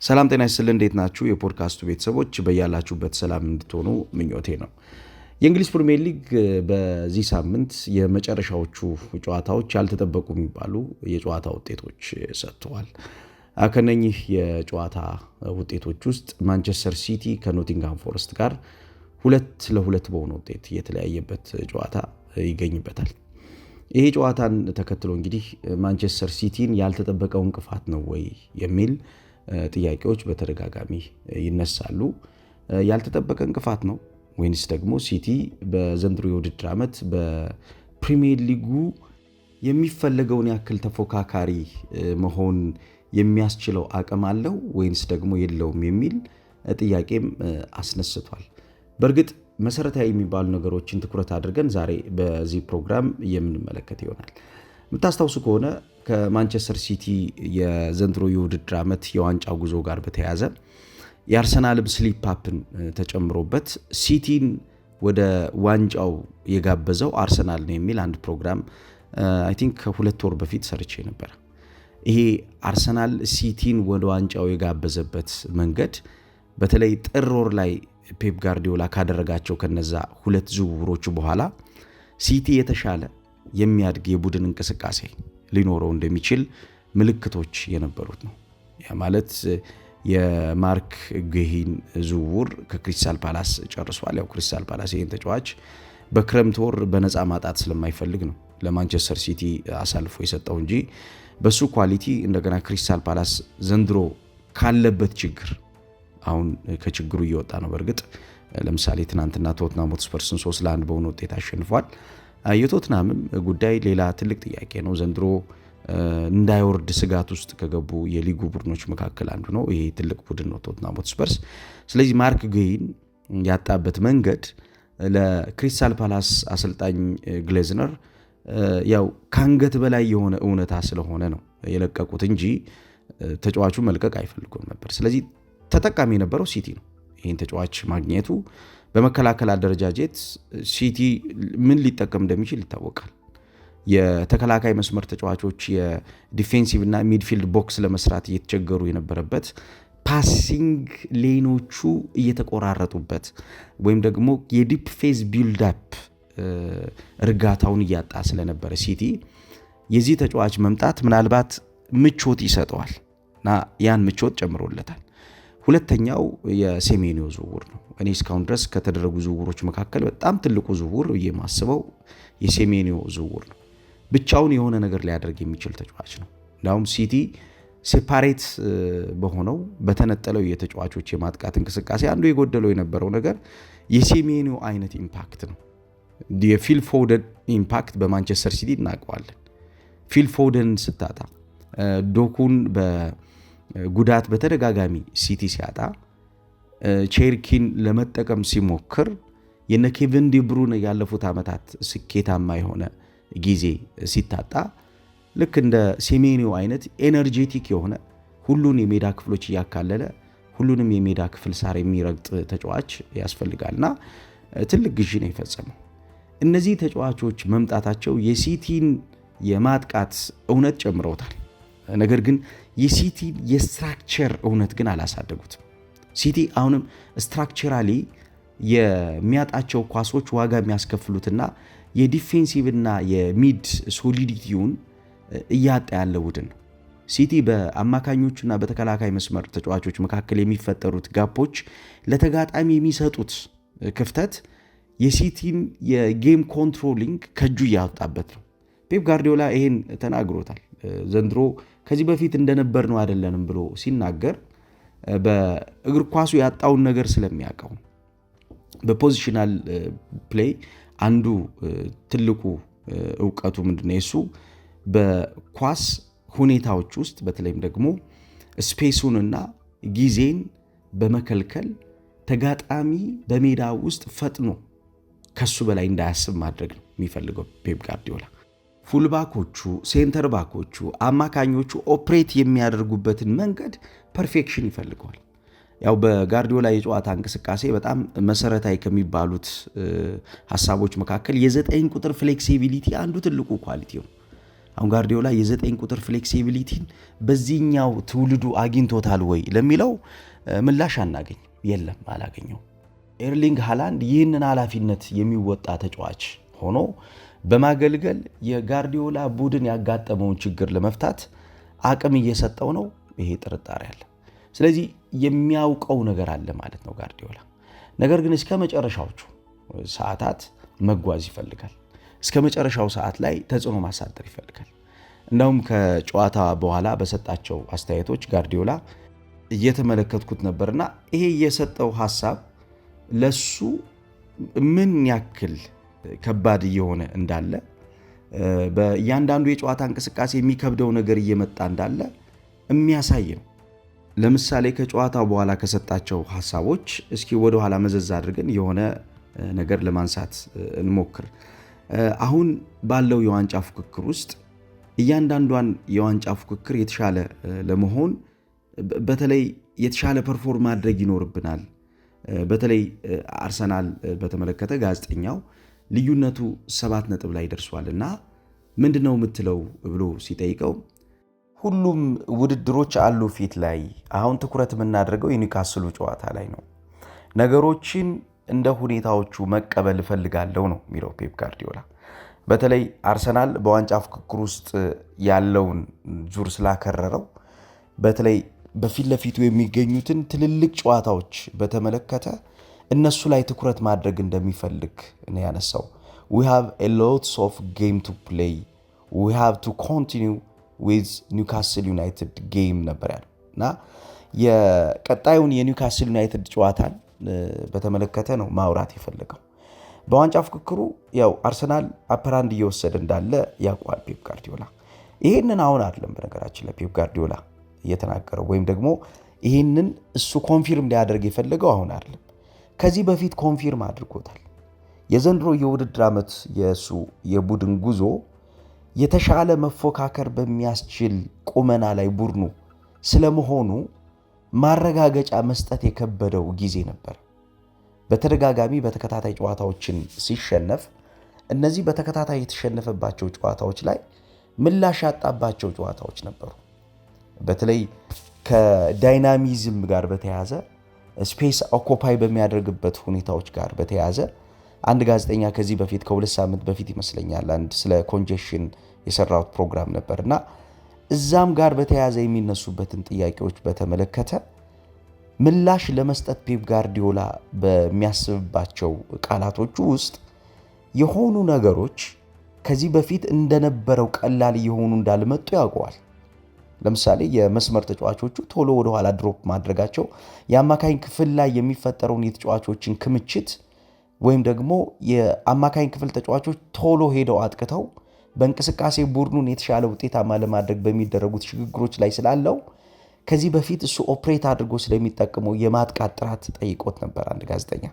ሰላም ጤና ይስጥልን እንዴት ናችሁ የፖድካስቱ ቤተሰቦች በያላችሁበት ሰላም እንድትሆኑ ምኞቴ ነው። የእንግሊዝ ፕሪሚየር ሊግ በዚህ ሳምንት የመጨረሻዎቹ ጨዋታዎች ያልተጠበቁ የሚባሉ የጨዋታ ውጤቶች ሰጥተዋል። ከነኚህ የጨዋታ ውጤቶች ውስጥ ማንቸስተር ሲቲ ከኖቲንግሃም ፎረስት ጋር 2-2 በሆነ ውጤት የተለያየበት ጨዋታ ይገኝበታል። ይሄ ጨዋታን ተከትሎ እንግዲህ ማንቸስተር ሲቲን ያልተጠበቀው እንቅፋት ነው ወይ የሚል ጥያቄዎች በተደጋጋሚ ይነሳሉ። ያልተጠበቀ እንቅፋት ነው ወይንስ ደግሞ ሲቲ በዘንድሮ የውድድር ዓመት በፕሪሚየር ሊጉ የሚፈለገውን ያክል ተፎካካሪ መሆን የሚያስችለው አቅም አለው ወይንስ ደግሞ የለውም የሚል ጥያቄም አስነስቷል። በእርግጥ መሰረታዊ የሚባሉ ነገሮችን ትኩረት አድርገን ዛሬ በዚህ ፕሮግራም የምንመለከት ይሆናል። የምታስታውሱ ከሆነ ከማንቸስተር ሲቲ የዘንድሮ የውድድር ዓመት የዋንጫ ጉዞ ጋር በተያያዘ የአርሰናልም ስሊፕ አፕን ተጨምሮበት ሲቲን ወደ ዋንጫው የጋበዘው አርሰናል ነው የሚል አንድ ፕሮግራም አይ ቲንክ ከ2 ወር በፊት ሰርቼ ነበር። ይሄ አርሰናል ሲቲን ወደ ዋንጫው የጋበዘበት መንገድ በተለይ ጥር ወር ላይ ፔፕ ጋርዲዮላ ካደረጋቸው ከነዛ 2 ዝውውሮች በኋላ ሲቲ የተሻለ የሚያድግ የቡድን እንቅስቃሴ ሊኖረው እንደሚችል ምልክቶች የነበሩት ነው። ያ ማለት የማርክ ጉሂን ዝውውር ከክሪስታል ፓላስ ጨርሷል። ያው ክሪስታል ፓላስ ይህን ተጫዋች በክረምት ወር በነፃ ማጣት ስለማይፈልግ ነው ለማንቸስተር ሲቲ አሳልፎ የሰጠው እንጂ በሱ ኳሊቲ እንደገና ክሪስታል ፓላስ ዘንድሮ ካለበት ችግር አሁን ከችግሩ እየወጣ ነው። በእርግጥ ለምሳሌ ትናንትና ቶትናም ሆትስፐርስን 3-1 በሆነ ውጤት አሸንፏል። የቶትናምም ጉዳይ ሌላ ትልቅ ጥያቄ ነው። ዘንድሮ እንዳይወርድ ስጋት ውስጥ ከገቡ የሊጉ ቡድኖች መካከል አንዱ ነው። ይሄ ትልቅ ቡድን ነው ቶትናም ሆትስፐርስ። ስለዚህ ማርክ ጉሂን ያጣበት መንገድ ለክሪስታል ፓላስ አሰልጣኝ ግሌዝነር ያው ከአንገት በላይ የሆነ እውነታ ስለሆነ ነው የለቀቁት እንጂ ተጫዋቹ መልቀቅ አይፈልጉም ነበር። ስለዚህ ተጠቃሚ የነበረው ሲቲ ነው ይህን ተጫዋች ማግኘቱ። በመከላከል አደረጃጀት ሲቲ ምን ሊጠቀም እንደሚችል ይታወቃል። የተከላካይ መስመር ተጫዋቾች የዲፌንሲቭ እና ሚድፊልድ ቦክስ ለመስራት እየተቸገሩ የነበረበት ፓሲንግ ሌኖቹ እየተቆራረጡበት ወይም ደግሞ የዲፕ ፌዝ ቢልዳፕ እርጋታውን እያጣ ስለነበረ ሲቲ የዚህ ተጫዋች መምጣት ምናልባት ምቾት ይሰጠዋል እና ያን ምቾት ጨምሮለታል። ሁለተኛው የሴሜኒዮ ዝውውር ነው። እኔ እስካሁን ድረስ ከተደረጉ ዝውውሮች መካከል በጣም ትልቁ ዝውውር የማስበው የሴሜኒዮ ዝውውር ነው። ብቻውን የሆነ ነገር ሊያደርግ የሚችል ተጫዋች ነው። እንዳውም ሲቲ ሴፓሬት በሆነው በተነጠለው የተጫዋቾች የማጥቃት እንቅስቃሴ አንዱ የጎደለው የነበረው ነገር የሴሜኒዮ አይነት ኢምፓክት ነው። የፊል ፎደን ኢምፓክት በማንቸስተር ሲቲ እናውቀዋለን። ፊል ፎደን ስታጣ ዶኩን ጉዳት በተደጋጋሚ ሲቲ ሲያጣ ቼርኪን ለመጠቀም ሲሞክር የነ ኬቪን ዲብሩን ያለፉት ዓመታት ስኬታማ የሆነ ጊዜ ሲታጣ ልክ እንደ ሴሜኒዮ አይነት ኤነርጄቲክ የሆነ ሁሉን የሜዳ ክፍሎች እያካለለ ሁሉንም የሜዳ ክፍል ሳር የሚረግጥ ተጫዋች ያስፈልጋልና ትልቅ ግዢ ነው የፈጸመው። እነዚህ ተጫዋቾች መምጣታቸው የሲቲን የማጥቃት እውነት ጨምረውታል። ነገር ግን የሲቲ የስትራክቸር እውነት ግን አላሳደጉትም። ሲቲ አሁንም ስትራክቸራሊ የሚያጣቸው ኳሶች ዋጋ የሚያስከፍሉትና የዲፌንሲቭና የሚድ ሶሊዲቲውን እያጣ ያለ ቡድን ነው። ሲቲ በአማካኞቹና በተከላካይ መስመር ተጫዋቾች መካከል የሚፈጠሩት ጋፖች ለተጋጣሚ የሚሰጡት ክፍተት የሲቲን የጌም ኮንትሮሊንግ ከእጁ እያወጣበት ነው። ፔፕ ጋርዲዮላ ይሄን ተናግሮታል። ዘንድሮ ከዚህ በፊት እንደነበር ነው አይደለንም ብሎ ሲናገር በእግር ኳሱ ያጣውን ነገር ስለሚያውቀው በፖዚሽናል ፕሌይ አንዱ ትልቁ እውቀቱ ምንድነው? የሱ በኳስ ሁኔታዎች ውስጥ በተለይም ደግሞ ስፔሱንና ጊዜን በመከልከል ተጋጣሚ በሜዳ ውስጥ ፈጥኖ ከሱ በላይ እንዳያስብ ማድረግ ነው የሚፈልገው ፔፕ ጋርዲዮላ። ፉልባኮቹ፣ ሴንተር ባኮቹ፣ አማካኞቹ ኦፕሬት የሚያደርጉበትን መንገድ ፐርፌክሽን ይፈልገዋል። ያው በጋርዲዮላ የጨዋታ እንቅስቃሴ በጣም መሰረታዊ ከሚባሉት ሐሳቦች መካከል የ9 ቁጥር ፍሌክሲቢሊቲ አንዱ ትልቁ ኳሊቲ ነው። አሁን ጋርዲዮላ የ9 ቁጥር ፍሌክሲቢሊቲን በዚህኛው ትውልዱ አግኝቶታል ወይ ለሚለው ምላሽ አናገኝ። የለም አላገኘው። ኤርሊንግ ሃላንድ ይህንን ኃላፊነት የሚወጣ ተጫዋች ሆኖ በማገልገል የጋርዲዮላ ቡድን ያጋጠመውን ችግር ለመፍታት አቅም እየሰጠው ነው። ይሄ ጥርጣሬ አለ። ስለዚህ የሚያውቀው ነገር አለ ማለት ነው ጋርዲዮላ። ነገር ግን እስከ መጨረሻዎቹ ሰዓታት መጓዝ ይፈልጋል። እስከ መጨረሻው ሰዓት ላይ ተጽዕኖ ማሳደር ይፈልጋል። እንደውም ከጨዋታ በኋላ በሰጣቸው አስተያየቶች ጋርዲዮላ እየተመለከትኩት ነበርና ይሄ የሰጠው ሐሳብ ለሱ ምን ያክል ከባድ እየሆነ እንዳለ በእያንዳንዱ የጨዋታ እንቅስቃሴ የሚከብደው ነገር እየመጣ እንዳለ የሚያሳይ ነው። ለምሳሌ ከጨዋታው በኋላ ከሰጣቸው ሐሳቦች እስኪ ወደ ኋላ መዘዝ አድርገን የሆነ ነገር ለማንሳት እንሞክር። አሁን ባለው የዋንጫ ፉክክር ውስጥ እያንዳንዷን የዋንጫ ፉክክር የተሻለ ለመሆን በተለይ የተሻለ ፐርፎርም ማድረግ ይኖርብናል። በተለይ አርሰናል በተመለከተ ጋዜጠኛው ልዩነቱ 7 ነጥብ ላይ ደርሷልና ምንድነው የምትለው ብሎ ሲጠይቀው ሁሉም ውድድሮች አሉ ፊት ላይ፣ አሁን ትኩረት የምናደርገው የኒውካስሉ ጨዋታ ላይ ነው። ነገሮችን እንደ ሁኔታዎቹ መቀበል እፈልጋለሁ ነው የሚለው ፔፕ ጋርዲዮላ። በተለይ አርሰናል በዋንጫ ፉክክር ውስጥ ያለውን ዙር ስላከረረው በተለይ በፊት ለፊቱ የሚገኙትን ትልልቅ ጨዋታዎች በተመለከተ እነሱ ላይ ትኩረት ማድረግ እንደሚፈልግ ነው ያነሳው። we have a lot of game to play, we have to continue with Newcastle United game ነበር ያለው እና የቀጣዩን የኒውካስል ዩናይትድ ጨዋታን በተመለከተ ነው ማውራት የፈለገው። በዋንጫ ፉክክሩ ያው አርሰናል አፐራንድ እየወሰደ እንዳለ ያውቃል ፔፕ ጋርዲዮላ። ይሄንን አሁን አይደለም በነገራችን ላይ ፔፕ ጋርዲዮላ እየተናገረው ወይም ደግሞ ይሄንን እሱ ኮንፊርም ሊያደርግ የፈለገው አሁን አይደለም፣ ከዚህ በፊት ኮንፊርም አድርጎታል። የዘንድሮ የውድድር ዓመት የሱ የቡድን ጉዞ የተሻለ መፎካከር በሚያስችል ቁመና ላይ ቡድኑ ስለመሆኑ ማረጋገጫ መስጠት የከበደው ጊዜ ነበር። በተደጋጋሚ በተከታታይ ጨዋታዎችን ሲሸነፍ እነዚህ በተከታታይ የተሸነፈባቸው ጨዋታዎች ላይ ምላሽ ያጣባቸው ጨዋታዎች ነበሩ። በተለይ ከዳይናሚዝም ጋር በተያያዘ ስፔስ ኦኮፓይ በሚያደርግበት ሁኔታዎች ጋር በተያያዘ አንድ ጋዜጠኛ ከዚህ በፊት ከ2 ሳምንት በፊት ይመስለኛል አንድ ስለ ኮንጀሽን የሰራው ፕሮግራም ነበርና እዛም ጋር በተያያዘ የሚነሱበትን ጥያቄዎች በተመለከተ ምላሽ ለመስጠት ፔፕ ጋርዲዮላ በሚያስብባቸው ቃላቶቹ ውስጥ የሆኑ ነገሮች ከዚህ በፊት እንደነበረው ቀላል የሆኑ እንዳልመጡ ያውቀዋል። ለምሳሌ የመስመር ተጫዋቾቹ ቶሎ ወደ ኋላ ድሮፕ ማድረጋቸው የአማካኝ ክፍል ላይ የሚፈጠረውን የተጫዋቾችን ክምችት ወይም ደግሞ የአማካኝ ክፍል ተጫዋቾች ቶሎ ሄደው አጥቅተው በእንቅስቃሴ ቡድኑን የተሻለ ውጤታማ ለማድረግ በሚደረጉት ሽግግሮች ላይ ስላለው ከዚህ በፊት እሱ ኦፕሬት አድርጎ ስለሚጠቀመው የማጥቃት ጥራት ጠይቆት ነበር አንድ ጋዜጠኛ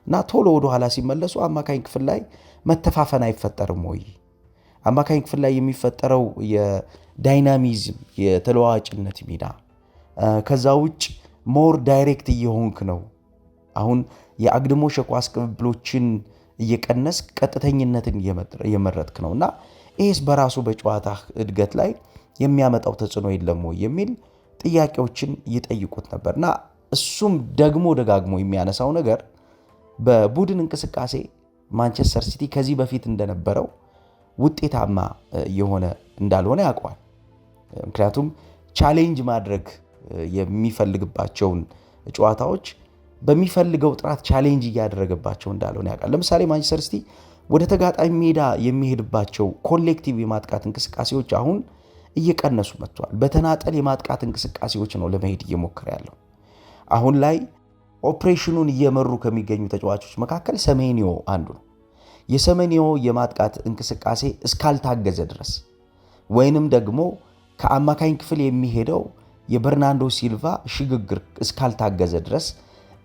እና ቶሎ ወደ ኋላ ሲመለሱ አማካኝ ክፍል ላይ መተፋፈን አይፈጠርም ወይ? አማካኝ ክፍል ላይ የሚፈጠረው የዳይናሚዝም የተለዋዋጭነት ሚና ከዛ ውጭ ሞር ዳይሬክት እየሆንክ ነው። አሁን የአግድሞሽ የኳስ ቅብብሎችን እየቀነስ ቀጥተኝነትን እየመረጥክ ነውና ይህስ በራሱ በጨዋታ እድገት ላይ የሚያመጣው ተጽዕኖ የለም ወይ የሚል ጥያቄዎችን ይጠይቁት ነበርና እሱም ደግሞ ደጋግሞ የሚያነሳው ነገር በቡድን እንቅስቃሴ ማንቸስተር ሲቲ ከዚህ በፊት እንደነበረው ውጤታማ የሆነ እንዳልሆነ ያውቀዋል። ምክንያቱም ቻሌንጅ ማድረግ የሚፈልግባቸውን ጨዋታዎች በሚፈልገው ጥራት ቻሌንጅ እያደረገባቸው እንዳልሆነ ያውቃል። ለምሳሌ ማንቸስተር ሲቲ ወደ ተጋጣሚ ሜዳ የሚሄድባቸው ኮሌክቲቭ የማጥቃት እንቅስቃሴዎች አሁን እየቀነሱ መጥተዋል። በተናጠል የማጥቃት እንቅስቃሴዎች ነው ለመሄድ እየሞከረ ያለው። አሁን ላይ ኦፕሬሽኑን እየመሩ ከሚገኙ ተጫዋቾች መካከል ሰሜኒዮ አንዱ ነው። የሰሜኒዮ የማጥቃት እንቅስቃሴ እስካልታገዘ ድረስ ወይንም ደግሞ ከአማካኝ ክፍል የሚሄደው የበርናንዶ ሲልቫ ሽግግር እስካልታገዘ ድረስ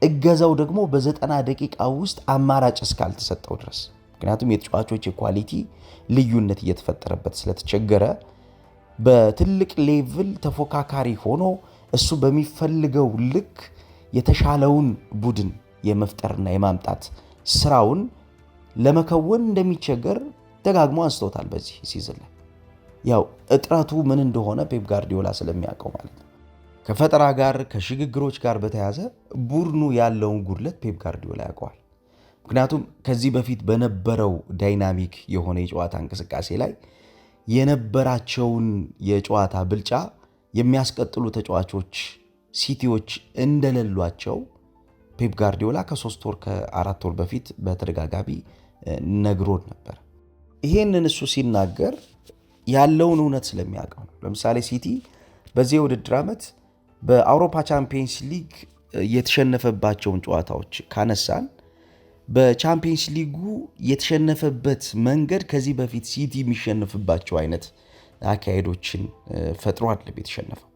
እገዛው ደግሞ በ90 ደቂቃ ውስጥ አማራጭ እስካልተሰጠው ድረስ ምክንያቱም የተጫዋቾች የኳሊቲ ልዩነት እየተፈጠረበት ስለተቸገረ በትልቅ ሌቭል ተፎካካሪ ሆኖ እሱ በሚፈልገው ልክ የተሻለውን ቡድን የመፍጠርና የማምጣት ስራውን ለመከወን እንደሚቸገር ደጋግሞ አንስቶታል በዚህ ሲዝን ላይ። ያው እጥረቱ ምን እንደሆነ ፔፕ ጋርዲዮላ ስለሚያውቀው ማለት ነው። ከፈጠራ ጋር ከሽግግሮች ጋር በተያያዘ ቡድኑ ያለውን ጉድለት ፔፕ ጋርዲዮላ ያውቀዋል። ምክንያቱም ከዚህ በፊት በነበረው ዳይናሚክ የሆነ የጨዋታ እንቅስቃሴ ላይ የነበራቸውን የጨዋታ ብልጫ የሚያስቀጥሉ ተጫዋቾች ሲቲዎች እንደሌሏቸው ፔፕ ጋርዲዮላ ከ3 ወር ከ4 ወር በፊት በተደጋጋሚ ነግሮን ነበር። ይሄንን እሱ ሲናገር ያለውን እውነት ስለሚያውቀው ነው። ለምሳሌ ሲቲ በዚህ የውድድር ዓመት በአውሮፓ ቻምፒየንስ ሊግ የተሸነፈባቸውን ጨዋታዎች ካነሳን በቻምፒየንስ ሊጉ የተሸነፈበት መንገድ ከዚህ በፊት ሲቲ የሚሸነፍባቸው አይነት አካሄዶችን ፈጥሮ አይደለም የተሸነፈው።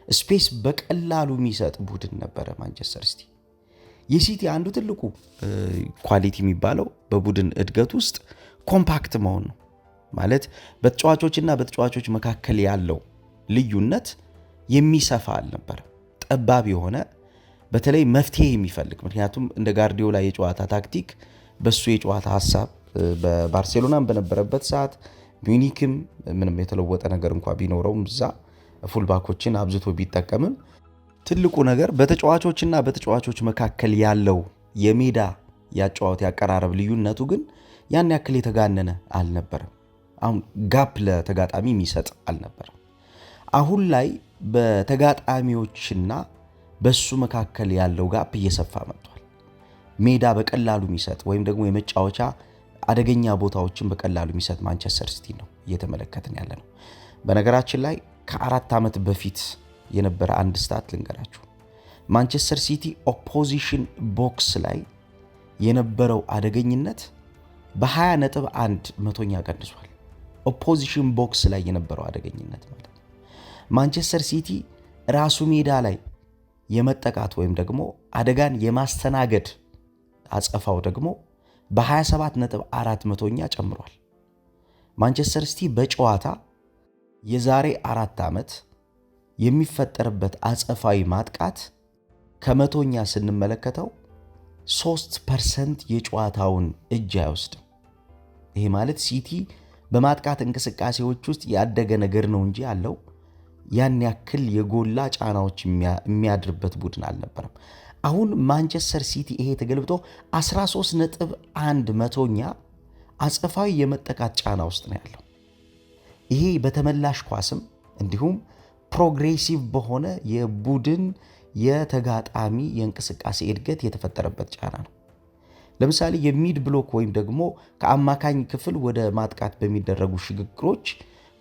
ስፔስ በቀላሉ የሚሰጥ ቡድን ነበረ ማንቸስተር ሲቲ። የሲቲ አንዱ ትልቁ ኳሊቲ የሚባለው በቡድን እድገት ውስጥ ኮምፓክት መሆን ነው። ማለት በተጫዋቾችና በተጫዋቾች መካከል ያለው ልዩነት የሚሰፋ አልነበረ፣ ጠባብ የሆነ በተለይ መፍትሄ የሚፈልግ። ምክንያቱም እንደ ጋርዲዮላ የጨዋታ ታክቲክ በሱ የጨዋታ ሐሳብ በባርሴሎናም በነበረበት ሰዓት ሚዩኒክም ምንም የተለወጠ ነገር እንኳ ቢኖረውም እዛ ፉልባኮችን አብዝቶ ቢጠቀምም ትልቁ ነገር በተጫዋቾችና በተጫዋቾች መካከል ያለው የሜዳ ያጨዋወት ያቀራረብ ልዩነቱ ግን ያን ያክል የተጋነነ አልነበረም። አሁን ጋፕ ለተጋጣሚ የሚሰጥ አልነበረም። አሁን ላይ በተጋጣሚዎችና በሱ መካከል ያለው ጋፕ እየሰፋ መጥቷል። ሜዳ በቀላሉ የሚሰጥ ወይም ደግሞ የመጫወቻ አደገኛ ቦታዎችን በቀላሉ የሚሰጥ ማንቸስተር ሲቲ ነው እየተመለከትን ያለ ነው። በነገራችን ላይ ከ4 ዓመት በፊት የነበረ አንድ ስታት ልንገራችሁ። ማንቸስተር ሲቲ ኦፖዚሽን ቦክስ ላይ የነበረው አደገኝነት በ20.1 ቀንሷል። ኦፖዚሽን ቦክስ ላይ የነበረው አደገኝነት ማለት ነው። ማንቸስተር ሲቲ ራሱ ሜዳ ላይ የመጠቃት ወይም ደግሞ አደጋን የማስተናገድ አጸፋው ደግሞ በ27.4 ጨምሯል። ማንቸስተር ሲቲ በጨዋታ የዛሬ 4 ዓመት የሚፈጠርበት አጸፋዊ ማጥቃት ከመቶኛ ስንመለከተው 3% የጨዋታውን እጅ አይወስድም። ይሄ ማለት ሲቲ በማጥቃት እንቅስቃሴዎች ውስጥ ያደገ ነገር ነው እንጂ ያለው ያን ያክል የጎላ ጫናዎች የሚያድርበት ቡድን አልነበረም። አሁን ማንቸስተር ሲቲ ይሄ ተገልብጦ 13.1 አጸፋዊ የመጠቃት ጫና ውስጥ ነው ያለው። ይሄ በተመላሽ ኳስም እንዲሁም ፕሮግሬሲቭ በሆነ የቡድን የተጋጣሚ የእንቅስቃሴ እድገት የተፈጠረበት ጫና ነው። ለምሳሌ የሚድ ብሎክ ወይም ደግሞ ከአማካኝ ክፍል ወደ ማጥቃት በሚደረጉ ሽግግሮች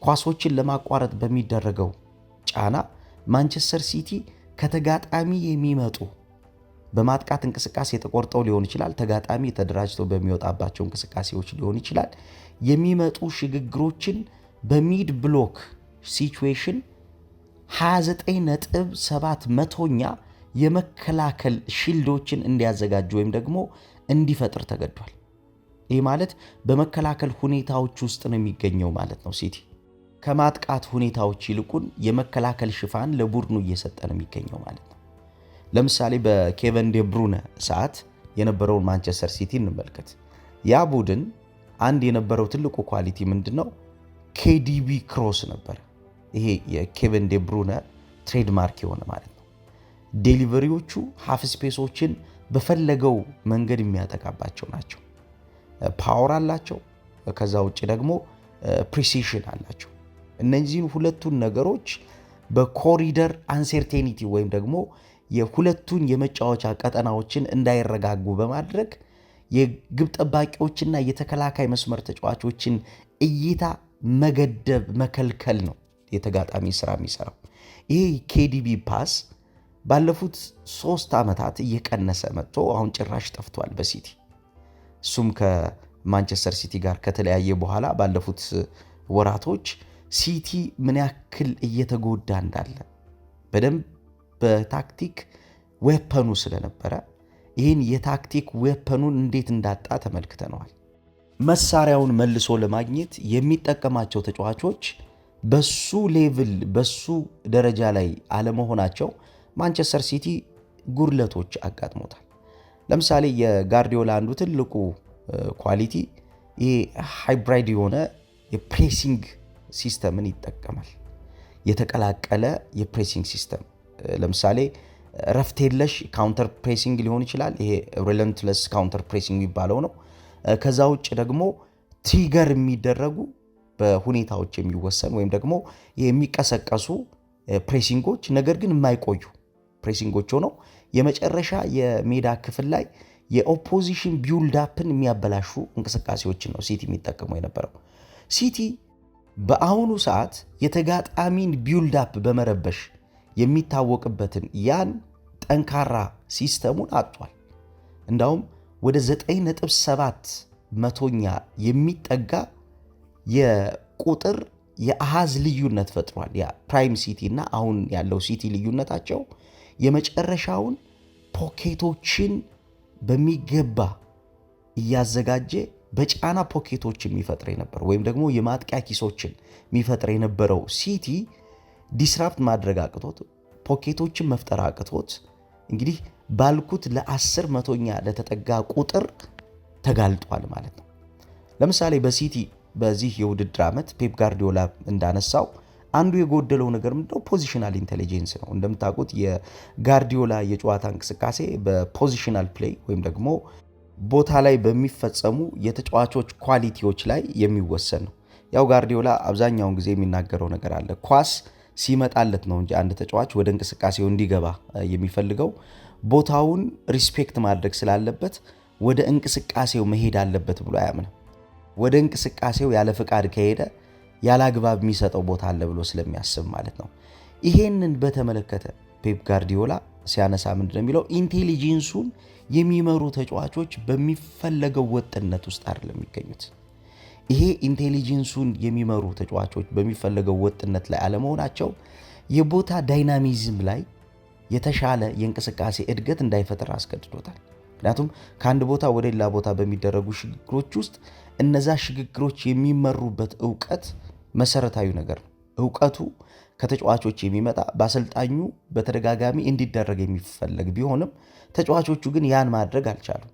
ኳሶችን ለማቋረጥ በሚደረገው ጫና ማንቸስተር ሲቲ ከተጋጣሚ የሚመጡ በማጥቃት እንቅስቃሴ ተቆርጠው ሊሆን ይችላል፣ ተጋጣሚ ተደራጅተው በሚወጣባቸው እንቅስቃሴዎች ሊሆን ይችላል፣ የሚመጡ ሽግግሮችን በሚድ ብሎክ ሲቹዌሽን 29.7 የመከላከል ሺልዶችን እንዲያዘጋጅ ወይም ደግሞ እንዲፈጥር ተገዷል። ይህ ማለት በመከላከል ሁኔታዎች ውስጥ ነው የሚገኘው ማለት ነው። ሲቲ ከማጥቃት ሁኔታዎች ይልቁን የመከላከል ሽፋን ለቡድኑ እየሰጠ ነው የሚገኘው ማለት ነው። ለምሳሌ በኬቨን ዴ ብሩነ ሰዓት የነበረውን ማንቸስተር ሲቲ እንመልከት። ያ ቡድን አንድ የነበረው ትልቁ ኳሊቲ ምንድነው? KDB ክሮስ ነበር። ይሄ የኬቨን ዴ ብሩነ ትሬድማርክ የሆነ ማለት ነው። ዴሊቨሪዎቹ ሃፍ ስፔሶችን በፈለገው መንገድ የሚያጠቃባቸው ናቸው። ፓወር አላቸው። ከዛ ውጭ ደግሞ ፕሪሲሽን አላቸው። እነዚህን ሁለቱን ነገሮች በኮሪደር አንሰርቴኒቲ ወይም ደግሞ የሁለቱን የመጫወቻ ቀጠናዎችን እንዳይረጋጉ በማድረግ የግብ ጠባቂዎችና የተከላካይ መስመር ተጫዋቾችን እይታ መገደብ መከልከል ነው የተጋጣሚ ስራ የሚሰራው። ይሄ KDB ፓስ ባለፉት 3 ዓመታት እየቀነሰ መጥቶ አሁን ጭራሽ ጠፍቷል በሲቲ። እሱም ከማንቸስተር ሲቲ ጋር ከተለያየ በኋላ ባለፉት ወራቶች ሲቲ ምን ያክል እየተጎዳ እንዳለ በደንብ በታክቲክ ዌፐኑ ስለነበረ ይህን የታክቲክ ዌፐኑን እንዴት እንዳጣ ተመልክተነዋል። መሳሪያውን መልሶ ለማግኘት የሚጠቀማቸው ተጫዋቾች በሱ ሌቭል በሱ ደረጃ ላይ አለመሆናቸው ማንቸስተር ሲቲ ጉድለቶች አጋጥሞታል። ለምሳሌ የጋርዲዮላ አንዱ ትልቁ ኳሊቲ ይሄ ሃይብሪድ የሆነ የፕሬሲንግ ሲስተምን ይጠቀማል። የተቀላቀለ የፕሬሲንግ ሲስተም ለምሳሌ ረፍት የለሽ ካውንተር ፕሬሲንግ ሊሆን ይችላል። ይሄ ሪለንትለስ ካውንተር ፕሬሲንግ የሚባለው ነው። ከዛ ውጭ ደግሞ ትሪገር የሚደረጉ በሁኔታዎች የሚወሰን ወይም ደግሞ የሚቀሰቀሱ ፕሬሲንጎች ነገር ግን የማይቆዩ ፕሬሲንጎች ሆነው የመጨረሻ የሜዳ ክፍል ላይ የኦፖዚሽን ቢውልዳፕን የሚያበላሹ እንቅስቃሴዎችን ነው ሲቲ የሚጠቀመው የነበረው። ሲቲ በአሁኑ ሰዓት የተጋጣሚን ቢውልዳፕ በመረበሽ የሚታወቅበትን ያን ጠንካራ ሲስተሙን አጥቷል። እንዳውም ወደ 9.7 መቶኛ የሚጠጋ የቁጥር የአሃዝ ልዩነት ፈጥሯል። ያ ፕራይም ሲቲ እና አሁን ያለው ሲቲ ልዩነታቸው የመጨረሻውን ፖኬቶችን በሚገባ እያዘጋጀ በጫና ፖኬቶች የሚፈጥር የነበረው ወይም ደግሞ የማጥቂያ ኪሶችን የሚፈጥር የነበረው ሲቲ ዲስራፕት ማድረግ አቅቶት ፖኬቶችን መፍጠር አቅቶት እንግዲህ ባልኩት ለ10 መቶኛ ለተጠጋ ቁጥር ተጋልጧል ማለት ነው። ለምሳሌ በሲቲ በዚህ የውድድር ዓመት ፔፕ ጋርዲዮላ እንዳነሳው አንዱ የጎደለው ነገር ምንድነው? ፖዚሽናል ኢንቴሊጀንስ ነው። እንደምታውቁት የጋርዲዮላ የጨዋታ እንቅስቃሴ በፖዚሽናል ፕሌይ ወይም ደግሞ ቦታ ላይ በሚፈጸሙ የተጫዋቾች ኳሊቲዎች ላይ የሚወሰን ነው። ያው ጋርዲዮላ አብዛኛውን ጊዜ የሚናገረው ነገር አለ። ኳስ ሲመጣለት ነው እንጂ አንድ ተጫዋች ወደ እንቅስቃሴው እንዲገባ የሚፈልገው ቦታውን ሪስፔክት ማድረግ ስላለበት ወደ እንቅስቃሴው መሄድ አለበት ብሎ አያምንም። ወደ እንቅስቃሴው ያለ ፍቃድ ከሄደ ያለ አግባብ የሚሰጠው ቦታ አለ ብሎ ስለሚያስብ ማለት ነው። ይሄንን በተመለከተ ፔፕ ጋርዲዮላ ሲያነሳ ምንድነው የሚለው? ኢንቴሊጀንሱን የሚመሩ ተጫዋቾች በሚፈለገው ወጥነት ውስጥ አይደለም የሚገኙት። ይሄ ኢንቴሊጀንሱን የሚመሩ ተጫዋቾች በሚፈለገው ወጥነት ላይ አለመሆናቸው የቦታ ዳይናሚዝም ላይ የተሻለ የእንቅስቃሴ እድገት እንዳይፈጠር አስገድዶታል። ምክንያቱም ከአንድ ቦታ ወደ ሌላ ቦታ በሚደረጉ ሽግግሮች ውስጥ እነዛ ሽግግሮች የሚመሩበት ዕውቀት መሰረታዊ ነገር ነው። ዕውቀቱ ከተጫዋቾች የሚመጣ በአሰልጣኙ በተደጋጋሚ እንዲደረግ የሚፈለግ ቢሆንም ተጫዋቾቹ ግን ያን ማድረግ አልቻሉም።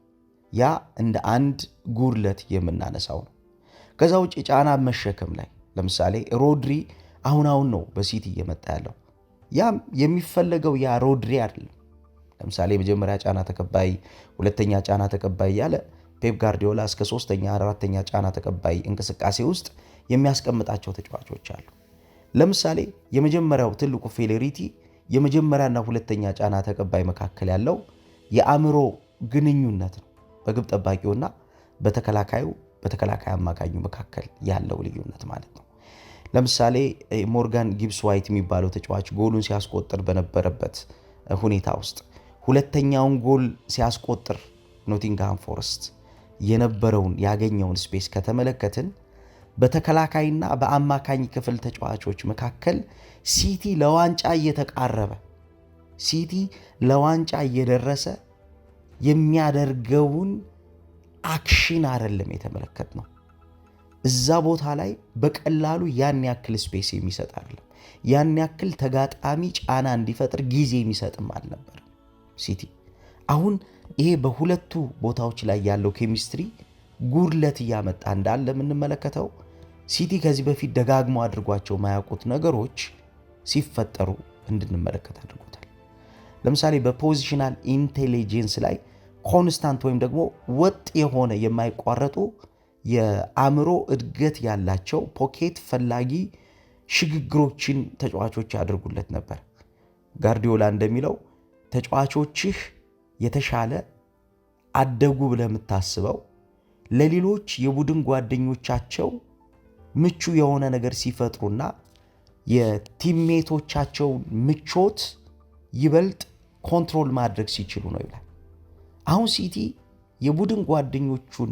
ያ እንደ አንድ ጉድለት የምናነሳው ነው። ከዛ ውጭ ጫና መሸከም ላይ ለምሳሌ ሮድሪ አሁን ነው በሲቲ እየመጣ ያለው። ያም የሚፈለገው ያ ሮድሪ አይደለም። ለምሳሌ መጀመሪያ ጫና ተቀባይ፣ ሁለተኛ ጫና ተቀባይ ያለ ፔፕ ጋርዲዮላ እስከ 3ኛ 4ኛ ጫና ተቀባይ እንቅስቃሴ ውስጥ የሚያስቀምጣቸው ተጫዋቾች አሉ። ለምሳሌ የመጀመሪያው ትልቁ ፌሌሪቲ የመጀመሪያና ሁለተኛ ጫና ተቀባይ መካከል ያለው የአእምሮ ግንኙነት ነው። በግብ ጠባቂውና በተከላካይ አማካኙ መካከል ያለው ልዩነት ማለት ነው። ለምሳሌ ሞርጋን ጊብስ ዋይት የሚባለው ተጫዋች ጎሉን ሲያስቆጥር በነበረበት ሁኔታ ውስጥ ሁለተኛውን ጎል ሲያስቆጥር ኖቲንግሃም ፎረስት የነበረውን ያገኘውን ስፔስ ከተመለከትን በተከላካይና በአማካኝ ክፍል ተጫዋቾች መካከል ሲቲ ለዋንጫ እየተቃረበ ሲቲ ለዋንጫ እየደረሰ የሚያደርገውን አክሽን አይደለም የተመለከትነው። እዛ ቦታ ላይ በቀላሉ ያን ያክል ስፔስ የሚሰጥ አይደለም። ያን ያክል ተጋጣሚ ጫና እንዲፈጥር ጊዜ የሚሰጥም አልነበር ሲቲ። አሁን ይሄ በሁለቱ ቦታዎች ላይ ያለው ኬሚስትሪ ጉድለት እያመጣ እንዳለ የምንመለከተው ሲቲ ከዚህ በፊት ደጋግሞ አድርጓቸው ማያውቁት ነገሮች ሲፈጠሩ እንድንመለከት አድርጎታል። ለምሳሌ በፖዚሽናል ኢንቴሊጀንስ ላይ ኮንስታንት ወይም ደግሞ ወጥ የሆነ የማይቋረጡ የአእምሮ እድገት ያላቸው ፖኬት ፈላጊ ሽግግሮችን ተጫዋቾች ያደርጉለት ነበር። ጋርዲዮላ እንደሚለው ተጫዋቾችህ የተሻለ አደጉ ብለህ የምታስበው ለሌሎች የቡድን ጓደኞቻቸው ምቹ የሆነ ነገር ሲፈጥሩና የቲምሜቶቻቸው ምቾት ይበልጥ ኮንትሮል ማድረግ ሲችሉ ነው ይላል። አሁን ሲቲ የቡድን ጓደኞቹን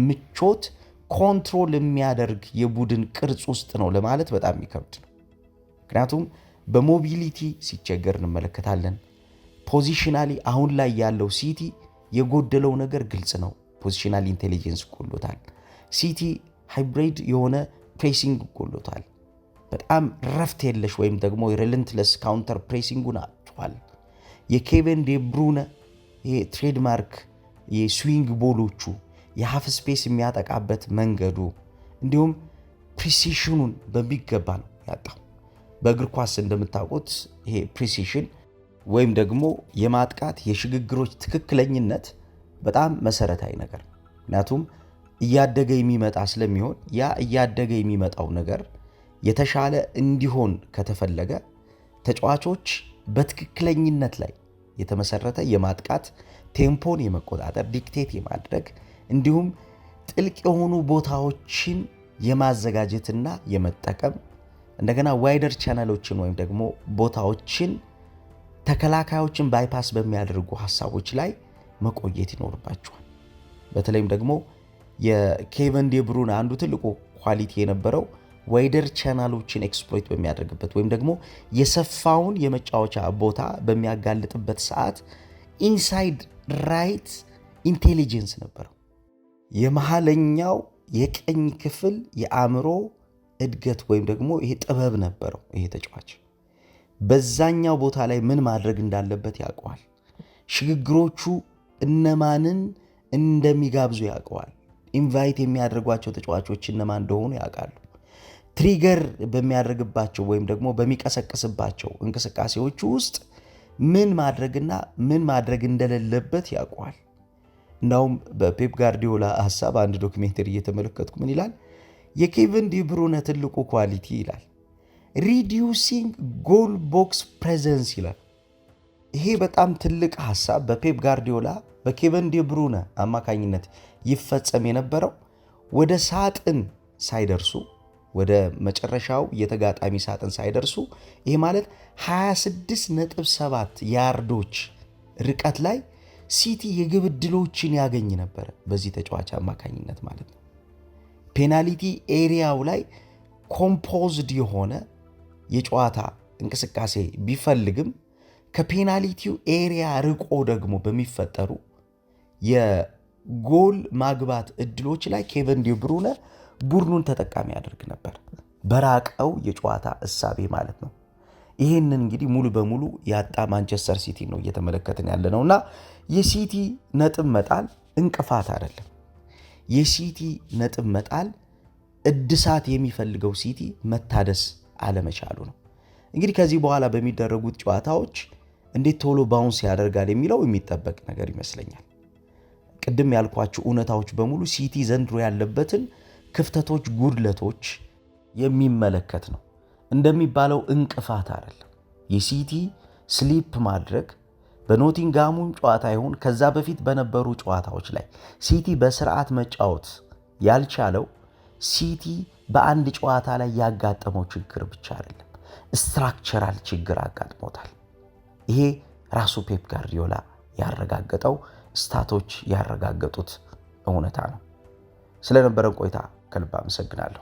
ምቾት ኮንትሮል የሚያደርግ የቡድን ቅርጽ ውስጥ ነው ለማለት በጣም የሚከብድ ነው። ምክንያቱም በሞቢሊቲ ሲቸገር እንመለከታለን። ፖዚሽናሊ አሁን ላይ ያለው ሲቲ የጎደለው ነገር ግልጽ ነው። ፖዚሽናል ኢንቴሊጀንስ ጎሎታል። ሲቲ ሃይብሪድ የሆነ ፕሬሲንግ ጎሎታል። በጣም ረፍት የለሽ ወይም ደግሞ ሪለንትለስ ካውንተር ፕሬሲንጉን አጥቷል። የኬቨን ዴ ብሩነ ትሬድማርክ የስዊንግ ቦሎቹ የሃፍ ስፔስ የሚያጠቃበት መንገዱ እንዲሁም ፕሪሲሽኑን በሚገባ ነው ያጣው። በእግር ኳስ እንደምታውቁት ይሄ ፕሪሲሽን ወይም ደግሞ የማጥቃት የሽግግሮች ትክክለኝነት በጣም መሰረታዊ ነገር ነው። ምክንያቱም እያደገ የሚመጣ ስለሚሆን ያ እያደገ የሚመጣው ነገር የተሻለ እንዲሆን ከተፈለገ ተጫዋቾች በትክክለኝነት ላይ የተመሰረተ የማጥቃት ቴምፖን የመቆጣጠር ዲክቴት የማድረግ እንዲሁም ጥልቅ የሆኑ ቦታዎችን የማዘጋጀትና የመጠቀም እንደገና ዋይደር ቻናሎችን ወይም ደግሞ ቦታዎችን ተከላካዮችን ባይፓስ በሚያደርጉ ሐሳቦች ላይ መቆየት ይኖርባቸዋል። በተለይም ደግሞ የኬቨን ዴ ብሩይነ አንዱ ትልቁ ኳሊቲ የነበረው ዋይደር ቻናሎችን ኤክስፕሎይት በሚያደርግበት ወይም ደግሞ የሰፋውን የመጫወቻ ቦታ በሚያጋልጥበት ሰዓት ኢንሳይድ ራይት ኢንቴሊጀንስ ነበረው። የመሃለኛው የቀኝ ክፍል የአእምሮ እድገት ወይም ደግሞ ይሄ ጥበብ ነበረው። ይሄ ተጫዋች በዛኛው ቦታ ላይ ምን ማድረግ እንዳለበት ያውቀዋል። ሽግግሮቹ እነማንን እንደሚጋብዙ ያውቀዋል። ኢንቫይት የሚያደርጓቸው ተጫዋቾች እነማን እንደሆኑ ያውቃሉ። ትሪገር በሚያደርግባቸው ወይም ደግሞ በሚቀሰቅስባቸው እንቅስቃሴዎች ውስጥ ምን ማድረግና ምን ማድረግ እንደሌለበት ያውቀዋል። እናውም በፔፕ ጋርዲዮላ ሐሳብ አንድ ዶክሜንተሪ እየተመለከትኩ ምን ይላል? የኬቨን ዲ ብሩይነ ትልቁ ኳሊቲ ይላል ሪዲዩሲንግ ጎል ቦክስ ፕሬዘንስ ይላል። ይሄ በጣም ትልቅ ሐሳብ በፔፕ ጋርዲዮላ በኬቨን ዲ ብሩይነ አማካኝነት ይፈጸም የነበረው ወደ ሳጥን ሳይደርሱ ወደ መጨረሻው የተጋጣሚ ሳጥን ሳይደርሱ ይሄ ማለት 26.7 ያርዶች ርቀት ላይ ሲቲ የግብ ዕድሎችን ያገኝ ነበር በዚህ ተጫዋች አማካኝነት ማለት ነው። ፔናልቲ ኤሪያው ላይ ኮምፖዝድ የሆነ የጨዋታ እንቅስቃሴ ቢፈልግም ከፔናልቲው ኤሪያ ርቆ ደግሞ በሚፈጠሩ የጎል ማግባት ዕድሎች ላይ ኬቨን ዲ ብሩይነ ቡድኑን ተጠቃሚ ያደርግ ነበር፣ በራቀው የጨዋታ እሳቤ ማለት ነው። ይህንን እንግዲህ ሙሉ በሙሉ ያጣ ማንቸስተር ሲቲ ነው እየተመለከትን ያለ ነውና የሲቲ ነጥብ መጣል እንቅፋት አይደለም። የሲቲ ነጥብ መጣል እድሳት የሚፈልገው ሲቲ መታደስ አለመቻሉ ነው። እንግዲህ ከዚህ በኋላ በሚደረጉት ጨዋታዎች እንዴት ቶሎ ባውንስ ያደርጋል የሚለው የሚጠበቅ ነገር ይመስለኛል። ቅድም ያልኳችሁ እውነታዎች በሙሉ ሲቲ ዘንድሮ ያለበትን ክፍተቶች፣ ጉድለቶች የሚመለከት ነው። እንደሚባለው እንቅፋት አይደለም። የሲቲ ስሊፕ ማድረግ በኖቲንጋሙም ጨዋታ ይሁን ከዛ በፊት በነበሩ ጨዋታዎች ላይ ሲቲ በስርዓት መጫወት ያልቻለው ሲቲ በአንድ ጨዋታ ላይ ያጋጠመው ችግር ብቻ አይደለም፣ ስትራክቸራል ችግር አጋጥሞታል። ይሄ ራሱ ፔፕ ጋርዲዮላ ያረጋገጠው ስታቶች ያረጋገጡት እውነታ ነው። ስለነበረን ቆይታ ከልብ አመሰግናለሁ።